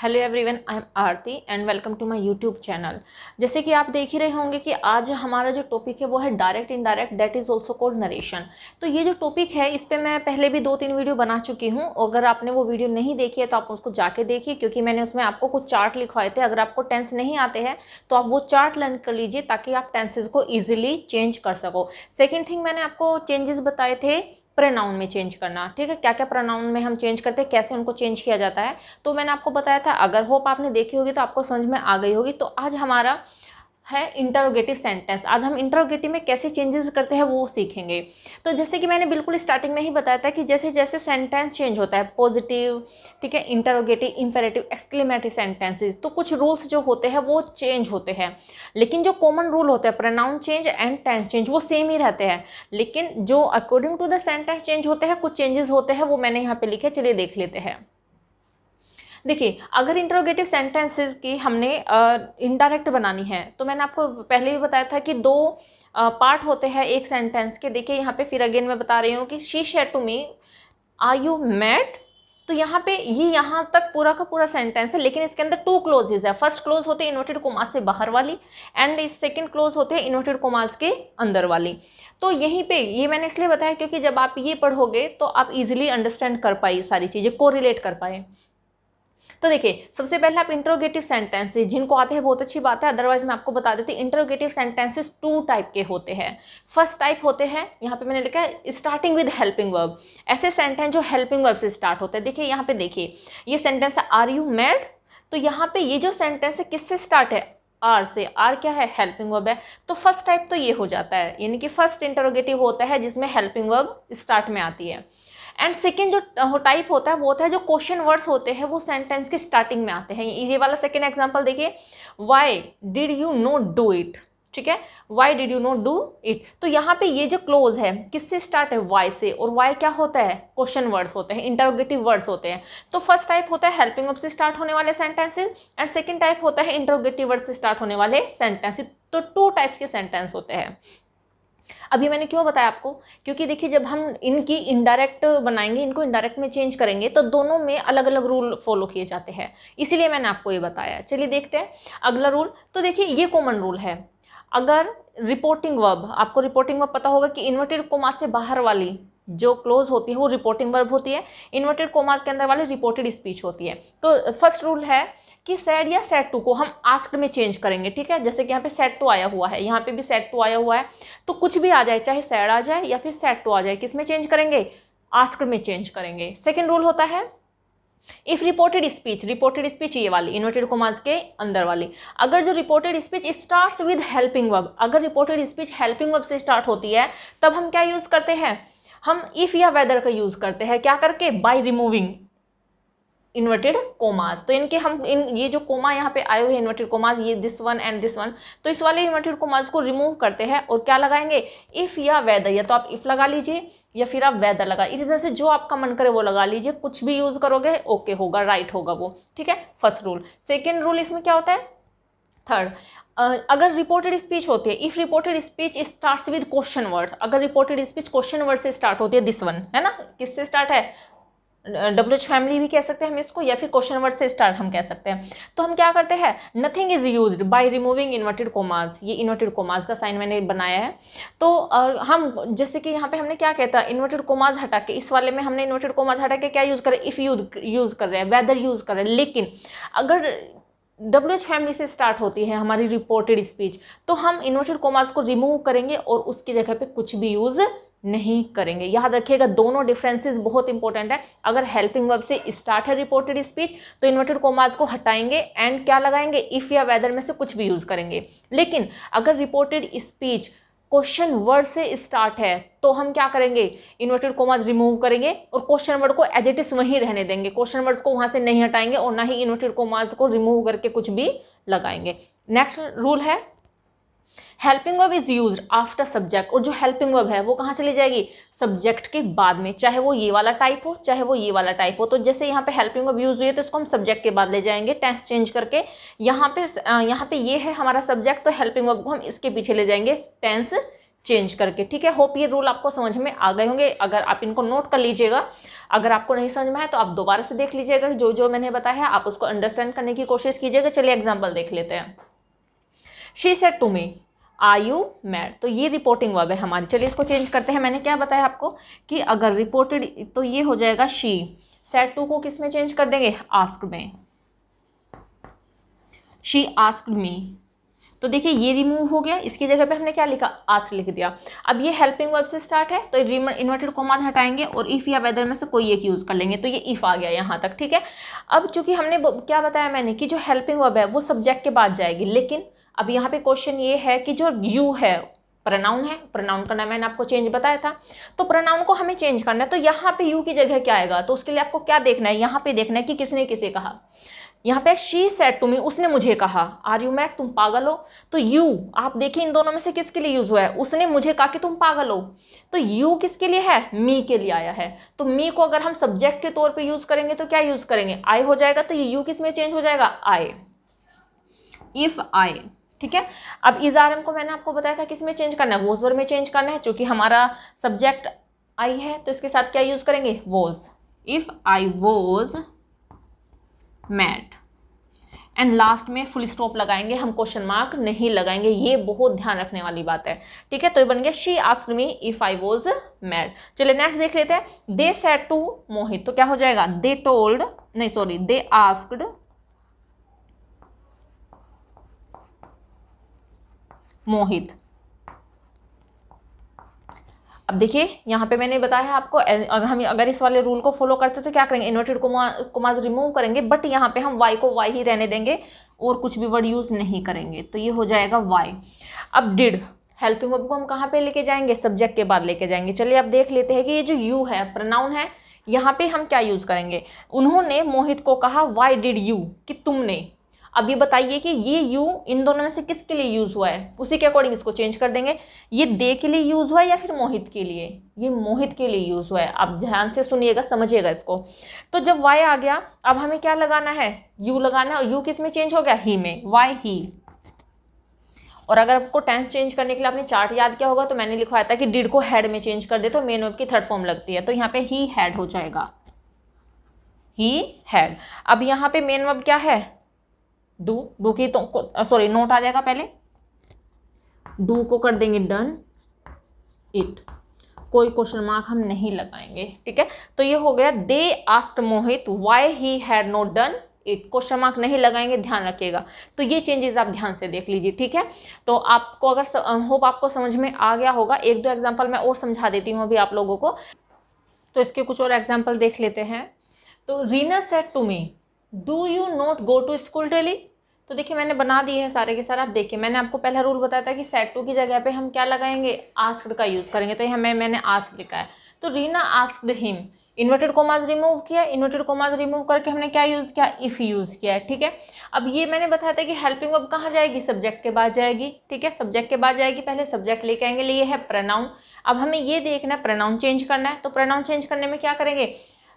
Hello everyone, I am Aarti and welcome to my YouTube channel. जैसे कि आप देख ही रहे होंगे कि आज हमारा जो टॉपिक है वो है direct indirect, that is also called narration. तो ये जो टॉपिक है इस पे मैं पहले भी 2-3 वीडियो बना चुकी हूँ। अगर आपने वो वीडियो नहीं देखी है तो आप उसको जाके देखिए, क्योंकि मैंने उसमें आपको कुछ चार्ट लिखवाए थे। अगर आपको टेंस नहीं आते हैं तो आप वो चार्ट लर्न कर लीजिए ताकि आप टेंसेज को ईजिली चेंज कर सको। सेकेंड थिंग, मैंने आपको चेंजेस बताए थे प्रोनाउन में चेंज करना। ठीक है, क्या क्या प्रोनाउन में हम चेंज करते हैं, कैसे उनको चेंज किया जाता है, तो मैंने आपको बताया था। अगर होप आपने देखी होगी तो आपको समझ में आ गई होगी। तो आज हमारा है इंटरोगेटिव सेंटेंस। आज हम इंटरोगेटिव में कैसे चेंजेस करते हैं वो सीखेंगे। तो जैसे कि मैंने बिल्कुल स्टार्टिंग में ही बताया था कि जैसे जैसे सेंटेंस चेंज होता है, पॉजिटिव, ठीक है, इंटरोगेटिव, इंपेरेटिव, एक्सक्लेमेटरी सेंटेंसेस, तो कुछ रूल्स जो होते हैं वो चेंज होते हैं। लेकिन जो कॉमन रूल होते हैं, pronoun change and tense change, वो सेम ही रहते हैं। लेकिन जो according to the sentence change होते हैं, कुछ चेंजेस होते हैं, वो मैंने यहाँ पे लिखे, चलिए देख लेते हैं। देखिए, अगर इंटरोगेटिव सेंटेंसेस की हमने इनडायरेक्ट बनानी है तो मैंने आपको पहले भी बताया था कि दो पार्ट होते हैं एक सेंटेंस के। देखिए यहाँ पे फिर अगेन मैं बता रही हूँ कि she said to me are you mad. तो यहाँ पे ये यहाँ तक पूरा का पूरा सेंटेंस है, लेकिन इसके अंदर 2 क्लोजेज है। फर्स्ट क्लोज होते हैं इन्वर्टेड कोमास से बाहर वाली, एंड इस सेकंड क्लोज होते हैं इन्वर्टेड कोमास के अंदर वाली। तो यहीं पे ये मैंने इसलिए बताया क्योंकि जब आप ये पढ़ोगे तो आप इजीली अंडरस्टैंड कर पाए, सारी चीज़ें कोरिलेट कर पाए। तो देखिए, सबसे पहले आप इंटरोगेटिव सेंटेंसेस जिनको आते हैं बहुत अच्छी बात है, अदरवाइज मैं आपको बता देती हूँ। इंटरोगेटिव सेंटेंसेस 2 टाइप के होते हैं। फर्स्ट टाइप होते हैं, यहाँ पे मैंने लिखा है स्टार्टिंग विद हेल्पिंग वर्ब। ऐसे सेंटेंस जो हेल्पिंग वर्ब से स्टार्ट होते हैं। देखिए यहाँ पे देखिए, ये सेंटेंस है आर यू मैड। तो यहाँ पे ये जो सेंटेंस है किससे स्टार्ट है? आर से। आर क्या है? हेल्पिंग वर्ब है। तो फर्स्ट टाइप तो ये हो जाता है, यानी कि फर्स्ट इंटरोगेटिव होता है जिसमें हेल्पिंग वर्ब स्टार्ट में आती है। एंड सेकेंड जो टाइप होता है वो होता है जो क्वेश्चन वर्ड्स होते हैं वो सेंटेंस के स्टार्टिंग में आते हैं। ये वाला सेकेंड एग्जांपल देखिए, why did you not do it. ठीक है, why did you not do it. तो यहाँ पे ये जो क्लोज है किससे स्टार्ट है? व्हाई से। और व्हाई क्या होता है? क्वेश्चन वर्ड्स होते हैं, इंटरोगेटिव वर्ड्स होते हैं। तो फर्स्ट टाइप होता है हेल्पिंग वर्ब से स्टार्ट होने वाले सेंटेंसेस, एंड सेकेंड टाइप होता है इंटरोगेटिव वर्ड से स्टार्ट होने वाले सेंटेंसेस। तो 2 टाइप्स के सेंटेंस होते हैं। अभी मैंने क्यों बताया आपको? क्योंकि देखिए, जब हम इनकी इनडायरेक्ट बनाएंगे, इनको इनडायरेक्ट में चेंज करेंगे, तो दोनों में अलग अलग रूल फॉलो किए जाते हैं, इसीलिए मैंने आपको ये बताया। चलिए देखते हैं अगला रूल। तो देखिए, ये कॉमन रूल है। अगर रिपोर्टिंग वर्ब, आपको रिपोर्टिंग वर्ब पता होगा कि इन्वर्टेड कोमास से बाहर वाली जो क्लोज होती है वो रिपोर्टिंग वर्ब होती है, इन्वर्टेड कोमास के अंदर वाली रिपोर्टेड स्पीच होती है। तो फर्स्ट रूल है कि सैड या सैड टू को हम आस्क्ड में चेंज करेंगे। ठीक है, जैसे कि यहाँ पे सैड टू आया हुआ है, यहाँ पे भी सैड टू आया हुआ है, तो कुछ भी आ जाए, चाहे सैड आ जाए या फिर सैड टू आ जाए, किस में चेंज करेंगे? आस्क्ड में चेंज करेंगे। सेकेंड रूल होता है if reported speech, reported speech ये वाली इन्वर्टेड कोमास के अंदर वाली, अगर जो reported speech starts with helping verb, अगर रिपोर्टेड स्पीच हेल्पिंग वर्ब से स्टार्ट होती है, तब हम क्या यूज करते हैं? हम इफ या वेदर का यूज करते हैं। क्या करके? By removing inverted commas. तो इनके हम ये जो कोमा यहाँ पे आए हुए इन्वर्टेड कोमास, ये this one and this one, तो इस वाले इन्वर्टेड कोमास को रिमूव करते हैं और क्या लगाएंगे? इफ या वेदर। या तो आप इफ लगा लीजिए या फिर आप वेदर लगा, इधर से जो आपका मन करे वो लगा लीजिए, कुछ भी यूज करोगे ओके होगा, राइट होगा वो। ठीक है, फर्स्ट रूल। सेकेंड रूल इसमें क्या होता है? थर्ड, अगर रिपोर्टेड स्पीच होती है, if reported speech starts with question word, अगर रिपोर्टेड स्पीच क्वेश्चन वर्ड से स्टार्ट होती है, दिस वन है ना, किससे स्टार्ट है? WH फैमिली भी कह सकते हैं हम इसको, या फिर क्वेश्चन वर्ड से स्टार्ट हम कह सकते हैं। तो हम क्या करते हैं? Nothing is used by removing inverted commas. ये इन्वर्टेड कोमास का साइन मैंने बनाया है। तो हम जैसे कि यहाँ पे हमने क्या कहता है, इन्वर्टेड कोमास हटा के, इस वाले में हमने इन्वर्टेड कोमास हटा के क्या यूज करें? इफ यूज कर रहे हैं, वेदर यूज कर रहे हैं। लेकिन अगर WH फैमिली से स्टार्ट होती है हमारी रिपोर्टेड स्पीच, तो हम इन्वर्टेड कोमास को रिमूव करेंगे और उसकी जगह पे कुछ भी यूज नहीं करेंगे। याद रखिएगा, दोनों डिफरेंसेस बहुत इंपॉर्टेंट है। अगर हेल्पिंग वर्ब से स्टार्ट है रिपोर्टेड स्पीच तो इन्वर्टेड कोमास को हटाएंगे एंड क्या लगाएंगे? इफ या वेदर में से कुछ भी यूज करेंगे। लेकिन अगर रिपोर्टेड स्पीच क्वेश्चन वर्ड से स्टार्ट है तो हम क्या करेंगे? इन्वर्टेड कोमास रिमूव करेंगे और क्वेश्चन वर्ड को एज इट इज वहीं रहने देंगे। क्वेश्चन वर्ड्स को वहां से नहीं हटाएंगे और ना ही इन्वर्टेड कोमास को रिमूव करके कुछ भी लगाएंगे। नेक्स्ट रूल है helping verb is used after subject, और जो हेल्पिंग वर्ब है वो कहाँ चली जाएगी? सब्जेक्ट के बाद में, चाहे वो ये वाला टाइप हो चाहे वो ये वाला टाइप हो। तो जैसे यहाँ पे हेल्पिंग वर्ब यूज हुई है तो इसको हम सब्जेक्ट के बाद ले जाएंगे, टेंस चेंज करके। यहाँ पे ये है हमारा सब्जेक्ट, तो हेल्पिंग वर्ब को हम इसके पीछे ले जाएंगे टेंस चेंज करके। ठीक है, होप ये रूल आपको समझ में आ गए होंगे। अगर आप इनको नोट कर लीजिएगा, अगर आपको नहीं समझ में आए तो आप दोबारा से देख लीजिएगा, जो जो मैंने बताया है आप उसको अंडरस्टैंड करने की कोशिश कीजिएगा। चलिए एग्जाम्पल देख लेते हैं। She said to me are you mad, तो ये रिपोर्टिंग वर्ब है हमारी। चलिए इसको चेंज करते हैं। मैंने क्या बताया आपको कि अगर रिपोर्टेड तो ये हो जाएगा शी, सेड टू को किस में चेंज कर देंगे, आस्क्ड में। शी आस्क्ड मी, तो देखिए ये रिमूव हो गया, इसकी जगह पे हमने क्या लिखा, आस्क्ड लिख दिया। अब ये हेल्पिंग वर्ब से स्टार्ट है तो इन्वर्टेड कॉमा हटाएंगे और इफ या वेदर में से कोई एक यूज कर लेंगे, तो ये इफ आ गया यहाँ तक। ठीक है, अब चूंकि हमने क्या बताया मैंने कि जो हेल्पिंग वर्ब है वो सब्जेक्ट के बाद जाएगी, लेकिन अब यहाँ पे क्वेश्चन ये है कि जो यू है प्रोनाउन है, प्रोनाउन का नाम मैंने आपको चेंज बताया था, तो प्रोनाउन को हमें चेंज करना है, तो यहाँ पे यू की जगह क्या आएगा, तो उसके लिए आपको क्या देखना है, यहाँ पे देखना है कि किसने किसे कहा। यहाँ पे शी सेड टू मी, उसने मुझे कहा, आर यू मैड, तुम पागल हो। तो यू, आप देखिए इन दोनों में से किसके लिए यूज हुआ है, उसने मुझे कहा कि तुम पागल हो, तो यू किसके लिए है, मी के लिए आया है। तो मी को अगर हम सब्जेक्ट के तौर पे यूज करेंगे तो क्या यूज करेंगे, आई हो जाएगा, तो ये यू किस में चेंज हो जाएगा, आई, इफ आई। ठीक है, अब इज आर एम को मैंने आपको बताया था किस में चेंज करना है, वोज वर्ब में चेंज करना है। चूंकि हमारा सब्जेक्ट आई है तो इसके साथ क्या यूज करेंगे, was, if I was mad. And last में फुल स्टॉप लगाएंगे, हम क्वेश्चन मार्क नहीं लगाएंगे, ये बहुत ध्यान रखने वाली बात है। ठीक है, तो ये बन गया she asked me if I was mad. चलिए नेक्स्ट देख लेते हैं। दे सेड टू मोहित, तो क्या हो जाएगा, दे टोल्ड, नहीं सॉरी, दे आस्क्ड मोहित। अब देखिए यहाँ पे मैंने बताया आपको, अगर इस वाले रूल को फॉलो करते तो क्या करेंगे, इन्वर्टेड कोमास रिमूव करेंगे, बट यहाँ पे हम वाई को वाई ही रहने देंगे और कुछ भी वर्ड यूज नहीं करेंगे, तो ये हो जाएगा वाई। अब डिड, हेल्पिंग वर्ब को हम कहाँ पे लेके जाएंगे, सब्जेक्ट के बाद लेके जाएंगे। चलिए अब देख लेते हैं कि ये जो यू है प्रोनाउन है, यहाँ पे हम क्या यूज करेंगे, उन्होंने मोहित को कहा वाई डिड यू, कि तुमने। अब ये बताइए कि ये यू इन दोनों में से किसके लिए यूज हुआ है, उसी के अकॉर्डिंग इसको चेंज कर देंगे। ये दे के लिए यूज हुआ है या फिर मोहित के लिए, ये मोहित के लिए यूज हुआ है। अब ध्यान से सुनिएगा, समझिएगा इसको। तो जब वाई आ गया, अब हमें क्या लगाना है, यू लगाना है, और यू किस में चेंज हो गया, ही में, वाई ही। और अगर आपको टेंस चेंज करने के लिए आपने चार्ट याद किया होगा तो मैंने लिखवाया था कि डिड को हैड में चेंज कर दे तो मेन वर्ब की थर्ड फॉर्म लगती है, तो यहाँ पे ही हैड हो जाएगा, ही हैड। अब यहाँ पे मेन वर्ब क्या है, डू की तो सॉरी नोट आ जाएगा, पहले डू को कर देंगे डन इट, कोई क्वेश्चन मार्क हम नहीं लगाएंगे। ठीक है, तो ये हो गया they asked Mohit why he had not done it, question mark नहीं लगाएंगे, ध्यान रखिएगा। तो ये चेंजेस आप ध्यान से देख लीजिए। ठीक है, तो आपको अगर होप आपको समझ में आ गया होगा, एक दो एग्जाम्पल मैं और समझा देती हूँ अभी आप लोगों को, तो इसके कुछ और एग्जाम्पल देख लेते हैं। तो Reena said to me do you not go to school daily, तो देखिए मैंने बना दिए हैं सारे के सारे। आप देखिए मैंने आपको पहला रूल बताया था कि सेड टू की जगह पे हम क्या लगाएंगे, आस्क्ड का यूज करेंगे, तो यहाँ मैंने आस्क्ड लिखा है। तो Reena asked him, inverted commas remove किया, इन्वर्टेड कोमास रिमूव करके हमने क्या यूज किया, इफ यूज किया है। ठीक है, अब ये मैंने बताया था कि हेल्पिंग वर्ब कहाँ जाएगी, सब्जेक्ट के बाद जाएगी। ठीक है, सब्जेक्ट के बाद जाएगी, पहले सब्जेक्ट लेके आएंगे, लिए है प्रोनाउन। अब हमें ये देखना है प्रोनाउन चेंज करना है, तो प्रोनाउन चेंज करने में क्या करेंगे,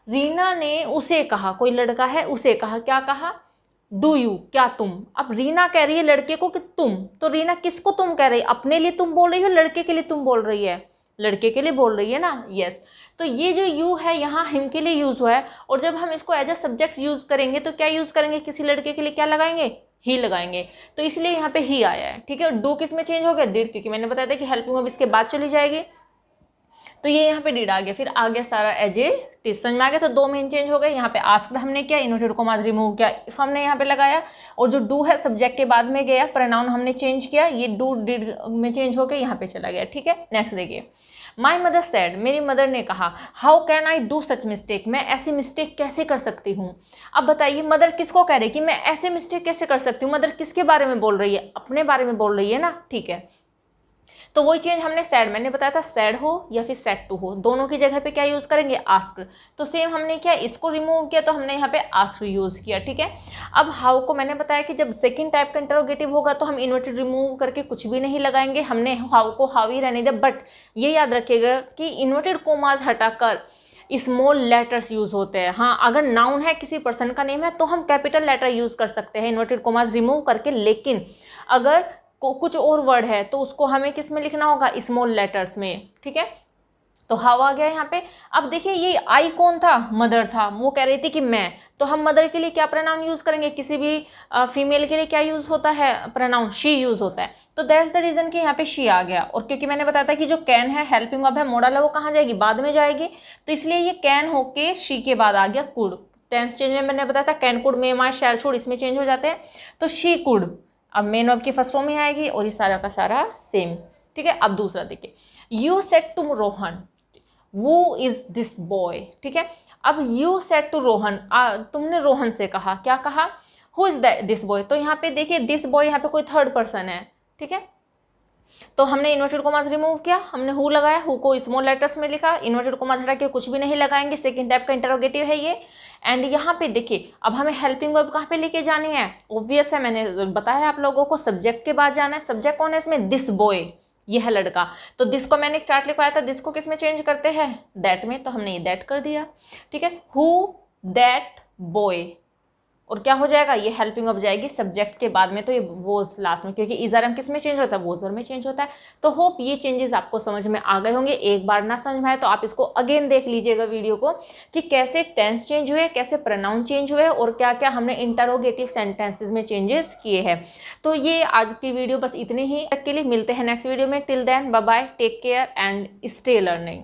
रीना ने उसे कहा, कोई लड़का है उसे कहा, क्या कहा, डू यू, क्या तुम। अब रीना कह रही है लड़के को कि तुम, तो रीना किसको तुम कह रही है, अपने लिए तुम बोल रही हो, लड़के के लिए तुम बोल रही है, लड़के के लिए बोल रही है ना, यस। तो ये जो यू है यहाँ हिम के लिए यूज हुआ है, और जब हम इसको एज अ सब्जेक्ट यूज करेंगे तो क्या यूज करेंगे, किसी लड़के के लिए क्या लगाएंगे, ही लगाएंगे, तो इसलिए यहाँ पे ही आया है। ठीक है, डू किस में चेंज हो गया, डिड, क्योंकि मैंने बताया था कि हेल्पिंग वर्ब इसके बाद चली जाएगी, तो ये यहाँ पे डिड आ गया, फिर आ गया सारा एज ए टिज, समझ में आ गया। तो दो मेन चेंज हो गए, यहाँ पे आस्क्ड हमने किया, इन्वर्टेड कोमास रिमूव किया, इफ हमने यहाँ पे लगाया, और जो डू है सब्जेक्ट के बाद में गया, प्रोनाउन हमने चेंज किया, ये डू डिड में चेंज होकर यहाँ पे चला गया। ठीक है, नेक्स्ट देखिए, माई मदर सेड, मेरी मदर ने कहा, how can I do such mistake, मैं ऐसी मिस्टेक कैसे कर सकती हूँ। अब बताइए मदर किसको कह रही है कि मैं ऐसे मिस्टेक कैसे कर सकती हूँ, मदर किसके बारे में बोल रही है, अपने बारे में बोल रही है ना। ठीक है, तो वही चेंज हमने सैड, मैंने बताया था सैड हो या फिर सैड टू हो, दोनों की जगह पे क्या यूज करेंगे, आस्क्ड। तो सेम हमने क्या, इसको रिमूव किया तो हमने यहाँ पे आस्क्ड यूज किया। ठीक है, अब हाउ को मैंने बताया कि जब सेकंड टाइप का इंटरोगेटिव होगा तो हम इन्वर्टेड रिमूव करके कुछ भी नहीं लगाएंगे, हमने हाउ को हाउ ही रहने दिया। बट ये याद रखिएगा कि इन्वर्टेड कोमास हटाकर स्मॉल लेटर्स यूज होते हैं। हाँ, अगर नाउन है, किसी पर्सन का नेम है, तो हम कैपिटल लेटर यूज कर सकते हैं इन्वर्टेड कोमास रिमूव करके, लेकिन अगर कुछ और वर्ड है तो उसको हमें किस में लिखना होगा, स्मॉल लेटर्स में, ठीक है। तो हाउ आ गया यहाँ पे। अब देखिए ये आई कौन था, मदर था, वो कह रही थी कि मैं, तो हम मदर के लिए क्या प्रोनाउन यूज करेंगे, किसी भी फीमेल के लिए क्या यूज होता है प्रोनाउन, शी यूज होता है। तो दैट्स द रीजन कि यहाँ पे शी आ गया। और क्योंकि मैंने बताया था कि जो कैन है हेल्पिंग वर्ब है, मोडल है, वो कहाँ जाएगी, बाद में जाएगी, तो इसलिए ये कैन होके शी के बाद आ गया कुड। टेंस चेंज में मैंने बताया था can could may might shall should, इसमें चेंज हो जाते हैं। तो शी कुड अब मेन वर्ब की फर्स्ट रो में आएगी और ये सारा का सारा सेम, ठीक है। अब दूसरा देखिए, यू सेड टू रोहन वो इज दिस बॉय, ठीक है। अब यू सेड टू रोहन, तुमने रोहन से कहा, क्या कहा, हु इज दिस बॉय। तो यहाँ पे देखिए दिस बॉय यहाँ पे कोई थर्ड पर्सन है, ठीक है। तो हमने इन्वर्टेड कोमास रिमूव किया, हमने हु लगाया, हु को स्मॉल लेटर्स में लिखा, इन्वर्टेड कोमास हटा के कुछ भी नहीं लगाएंगे, सेकंड टाइप का इंटरोगेटिव है ये। एंड यहाँ पे देखिए अब हमें हेल्पिंग वर्ब कहाँ पे लेके जानी है, ऑब्वियस है, मैंने बताया आप लोगों को सब्जेक्ट के बाद जाना है। सब्जेक्ट कौन है इसमें, दिस बॉय, ये है लड़का। तो दिस को मैंने एक चार्ट लिखवाया था, दिस को किस में चेंज करते हैं, दैट में, तो हमने ये दैट कर दिया, ठीक है। हु दैट बॉय, और क्या हो जाएगा, ये हेल्पिंग वर्ब जाएगी सब्जेक्ट के बाद में, तो ये वोज लास्ट में, क्योंकि इजरम किस में चेंज होता है, वोजर में चेंज होता है। तो होप ये चेंजेस आपको समझ में आ गए होंगे। एक बार ना समझ में आए तो आप इसको अगेन देख लीजिएगा वीडियो को, कि कैसे टेंस चेंज हुए, कैसे प्रोनाउन चेंज हुए, और क्या क्या हमने इंटरोगेटिव सेंटेंसेज में चेंजेस किए हैं। तो ये आज की वीडियो बस इतने ही तक के लिए, मिलते हैं नेक्स्ट वीडियो में। Till then bye bye, take care and stay learning.